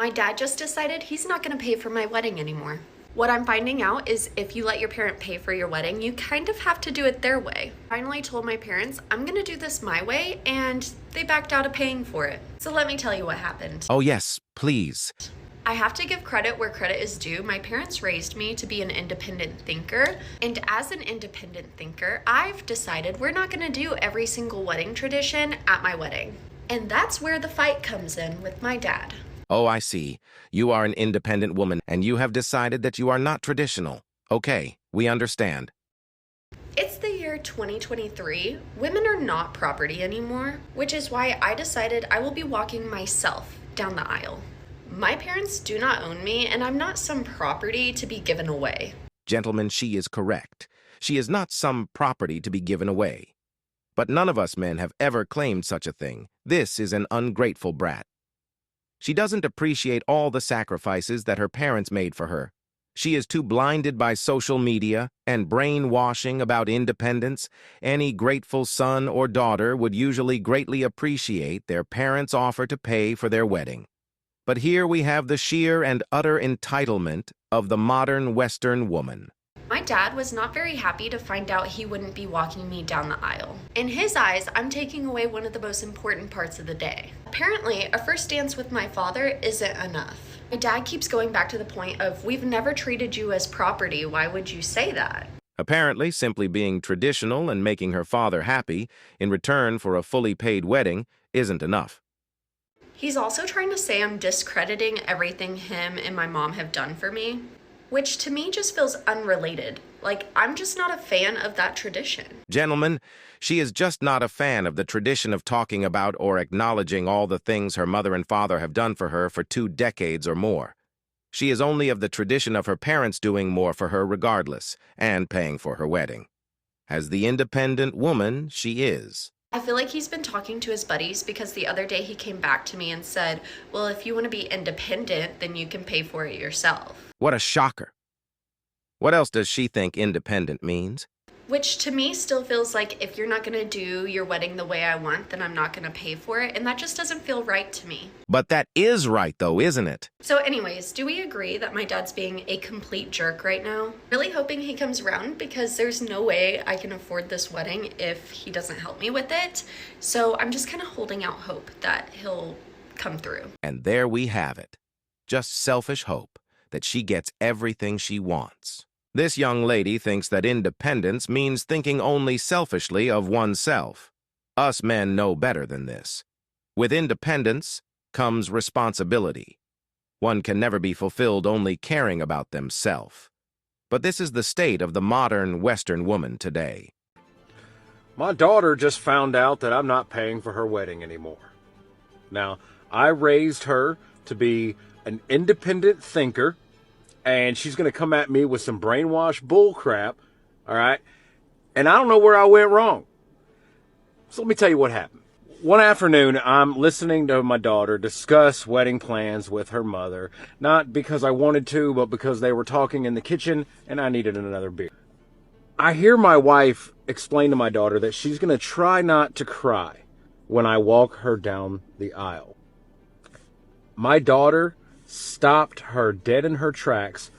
My dad just decided he's not going to pay for my wedding anymore. What I'm finding out is if you let your parent pay for your wedding, you kind of have to do it their way. I finally told my parents I'm going to do this my way, and they backed out of paying for it. So let me tell you what happened. Oh yes, please. I have to give credit where credit is due. My parents raised me to be an independent thinker, and as an independent thinker, I've decided we're not going to do every single wedding tradition at my wedding. And that's where the fight comes in with my dad. Oh, I see. You are an independent woman, and you have decided that you are not traditional. Okay, we understand. It's the year 2023. Women are not property anymore, which is why I decided I will be walking myself down the aisle. My parents do not own me, and I'm not some property to be given away. Gentlemen, she is correct. She is not some property to be given away. But none of us men have ever claimed such a thing. This is an ungrateful brat. She doesn't appreciate all the sacrifices that her parents made for her. She is too blinded by social media and brainwashing about independence. Any grateful son or daughter would usually greatly appreciate their parents' offer to pay for their wedding. But here we have the sheer and utter entitlement of the modern Western woman. My dad was not very happy to find out he wouldn't be walking me down the aisle. In his eyes, I'm taking away one of the most important parts of the day. Apparently, a first dance with my father isn't enough. My dad keeps going back to the point of, we've never treated you as property, why would you say that? Apparently, simply being traditional and making her father happy in return for a fully paid wedding isn't enough. He's also trying to say I'm discrediting everything him and my mom have done for me, which to me just feels unrelated. Like, I'm just not a fan of that tradition. Gentlemen, she is just not a fan of the tradition of talking about or acknowledging all the things her mother and father have done for her for 2 decades or more. She is only of the tradition of her parents doing more for her regardless, and paying for her wedding. As the independent woman she is. I feel like he's been talking to his buddies because the other day he came back to me and said, well, if you want to be independent, then you can pay for it yourself. What a shocker. What else does she think independent means? Which to me still feels like if you're not going to do your wedding the way I want, then I'm not going to pay for it. And that just doesn't feel right to me. But that is right, though, isn't it? So anyways, do we agree that my dad's being a complete jerk right now? Really hoping he comes around because there's no way I can afford this wedding if he doesn't help me with it. So I'm just kind of holding out hope that he'll come through. And there we have it. Just selfish hope that she gets everything she wants. This young lady thinks that independence means thinking only selfishly of oneself. Us men know better than this. With independence comes responsibility. One can never be fulfilled only caring about themselves. But this is the state of the modern Western woman today. My daughter just found out that I'm not paying for her wedding anymore. Now, I raised her to be an independent thinker, and she's going to come at me with some brainwash bull crap, all right? And I don't know where I went wrong. So let me tell you what happened. One afternoon, I'm listening to my daughter discuss wedding plans with her mother, not because I wanted to, but because they were talking in the kitchen and I needed another beer. I hear my wife explain to my daughter that she's going to try not to cry when I walk her down the aisle. My daughter stopped her dead in her tracks,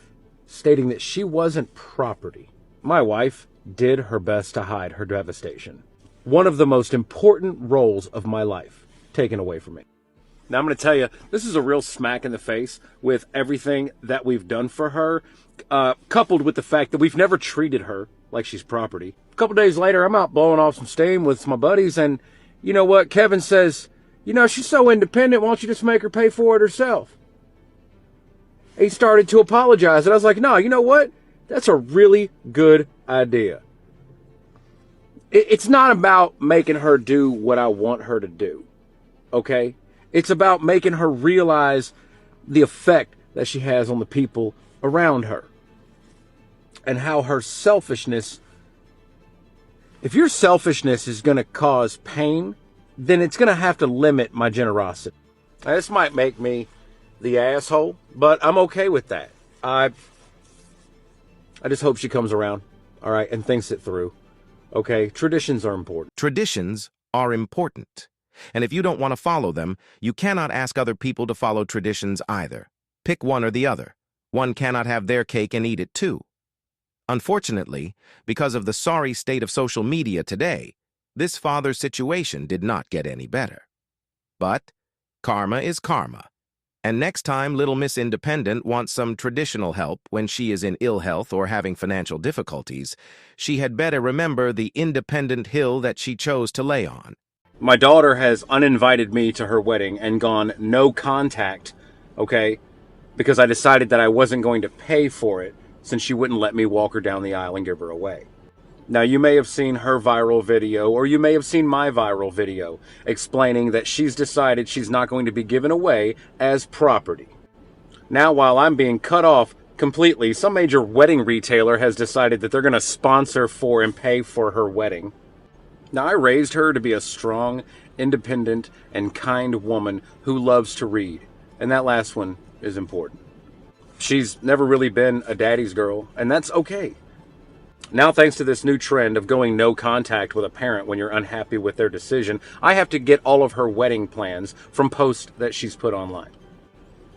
stating that she wasn't property. My wife did her best to hide her devastation. One of the most important roles of my life taken away from me. Now I'm going to tell you, this is a real smack in the face with everything that we've done for her, coupled with the fact that we've never treated her like she's property. A couple days later, I'm out blowing off some steam with my buddies, and you know what? Kevin says, you know, she's so independent, why don't you just make her pay for it herself? He started to apologize, and I was like, no, you know what? That's a really good idea. It's not about making her do what I want her to do, okay? It's about making her realize the effect that she has on the people around her and how her selfishness, if your selfishness is going to cause pain, then it's going to have to limit my generosity. Now, this might make me the asshole, but I'm okay with that. I just hope she comes around, all right, and thinks it through. Okay, traditions are important. Traditions are important. And if you don't want to follow them, you cannot ask other people to follow traditions either. Pick one or the other. One cannot have their cake and eat it too. Unfortunately, because of the sorry state of social media today, this father's situation did not get any better. But karma is karma. And next time Little Miss Independent wants some traditional help when she is in ill health or having financial difficulties, she had better remember the independent hill that she chose to lay on. My daughter has uninvited me to her wedding and gone no contact, okay, because I decided that I wasn't going to pay for it since she wouldn't let me walk her down the aisle and give her away. Now, you may have seen her viral video, or you may have seen my viral video, explaining that she's decided she's not going to be given away as property. Now, while I'm being cut off completely, some major wedding retailer has decided that they're going to sponsor for and pay for her wedding. Now, I raised her to be a strong, independent, and kind woman who loves to read, and that last one is important. She's never really been a daddy's girl, and that's okay. Now, thanks to this new trend of going no contact with a parent when you're unhappy with their decision, I have to get all of her wedding plans from posts that she's put online.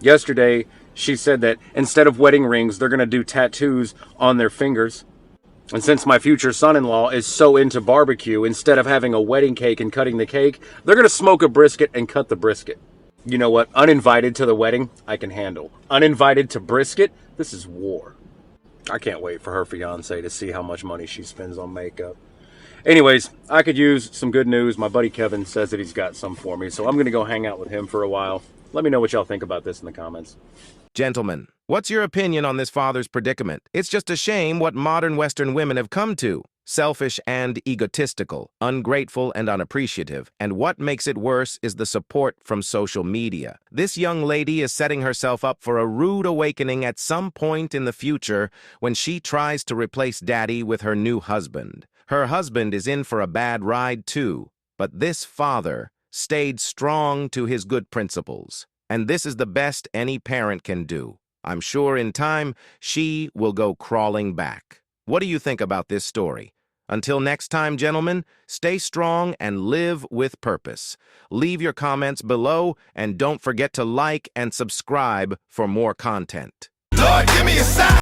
Yesterday, she said that instead of wedding rings, they're going to do tattoos on their fingers. And since my future son-in-law is so into barbecue, instead of having a wedding cake and cutting the cake, they're going to smoke a brisket and cut the brisket. You know what? Uninvited to the wedding, I can handle. Uninvited to brisket, this is war. I can't wait for her fiance to see how much money she spends on makeup. Anyways, I could use some good news. My buddy Kevin says that he's got some for me, so I'm going to go hang out with him for a while. Let me know what y'all think about this in the comments. Gentlemen, what's your opinion on this father's predicament? It's just a shame what modern Western women have come to. Selfish and egotistical, ungrateful and unappreciative, and what makes it worse is the support from social media. This young lady is setting herself up for a rude awakening at some point in the future when she tries to replace daddy with her new husband. Her husband is in for a bad ride too, but this father stayed strong to his good principles, and this is the best any parent can do. I'm sure in time she will go crawling back. What do you think about this story? Until next time, gentlemen, stay strong and live with purpose. Leave your comments below and don't forget to like and subscribe for more content. Lord, give me a sign.